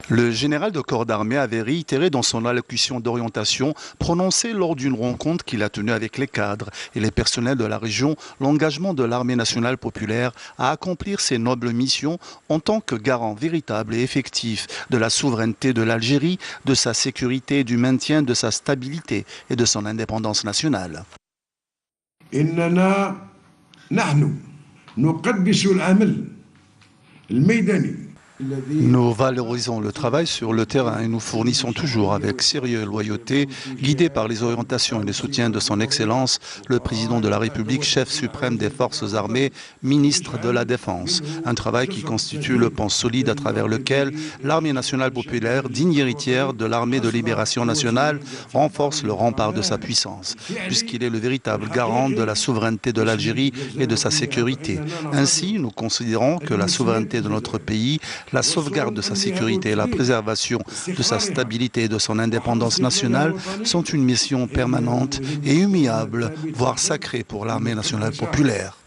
Le général de corps d'armée avait réitéré dans son allocution d'orientation prononcée lors d'une rencontre qu'il a tenue avec les cadres et les personnels de la région l'engagement de l'armée nationale populaire à accomplir ses nobles missions en tant que garant véritable et effectif de la souveraineté de l'Algérie, de sa sécurité, du maintien de sa stabilité et de son indépendance nationale. إننا نحن نقدس العمل الميداني. Nous valorisons le travail sur le terrain et nous fournissons toujours avec sérieux et loyauté, guidés par les orientations et le soutien de son Excellence, le Président de la République, chef suprême des forces armées, ministre de la Défense. Un travail qui constitue le pont solide à travers lequel l'armée nationale populaire, digne héritière de l'armée de libération nationale, renforce le rempart de sa puissance, puisqu'il est le véritable garant de la souveraineté de l'Algérie et de sa sécurité. Ainsi, nous considérons que la souveraineté de notre pays, la sauvegarde de sa sécurité et la préservation de sa stabilité et de son indépendance nationale sont une mission permanente et immuable, voire sacrée pour l'armée nationale populaire.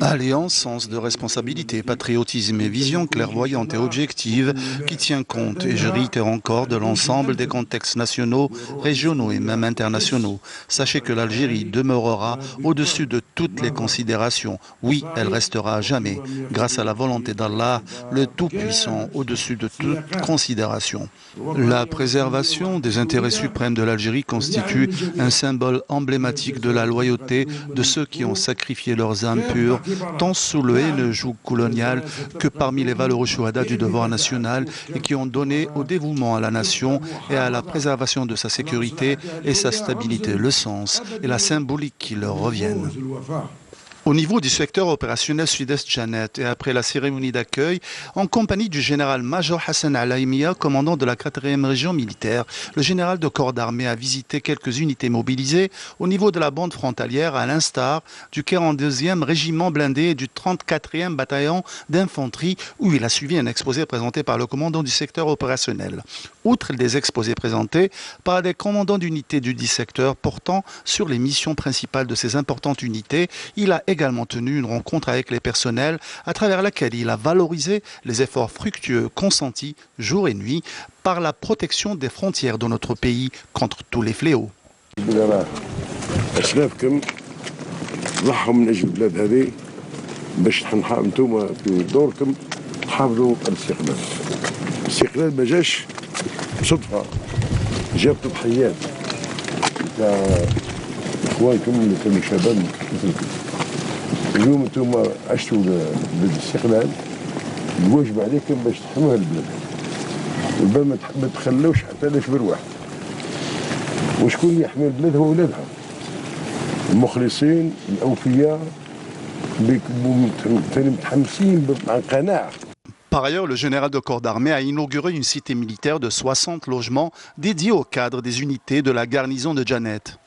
Alliance, sens de responsabilité, patriotisme et vision clairvoyante et objective qui tient compte, et je réitère encore, de l'ensemble des contextes nationaux, régionaux et même internationaux. Sachez que l'Algérie demeurera au-dessus de toutes les considérations. Oui, elle restera à jamais, grâce à la volonté d'Allah, le Tout-Puissant, au-dessus de toute considération. La préservation des intérêts suprêmes de l'Algérie constitue un symbole emblématique de la loyauté de ceux qui ont sacrifié leurs âmes pures, tant sous le haineux joug colonial que parmi les valeureux chouhadas du devoir national et qui ont donné au dévouement à la nation et à la préservation de sa sécurité et sa stabilité le sens et la symbolique qui leur reviennent. Au niveau du secteur opérationnel Sud-Est Janet et après la cérémonie d'accueil, en compagnie du général-major Hassan Alaïmia, commandant de la 4e région militaire, le général de corps d'armée a visité quelques unités mobilisées au niveau de la bande frontalière, à l'instar du 42e régiment blindé et du 34e bataillon d'infanterie, où il a suivi un exposé présenté par le commandant du secteur opérationnel. Outre des exposés présentés par des commandants d'unités du 10 secteur portant sur les missions principales de ces importantes unités, il a également tenu une rencontre avec les personnels à travers laquelle il a valorisé les efforts fructueux consentis jour et nuit par la protection des frontières de notre pays contre tous les fléaux. اليوم انتم عشتوا بالاستقلال الواجب عليكم باش تحموا البلاد والبلاد ما تخلوش حتى لا شبر واحد وشكون اللي يحمي البلاد هو ولادها المخلصين الاوفياء متحمسين مع قناعه. Par ailleurs, le général de corps d'armée a inauguré une cité militaire de 60 logements dédiés aux cadres des unités de la garnison de Janet.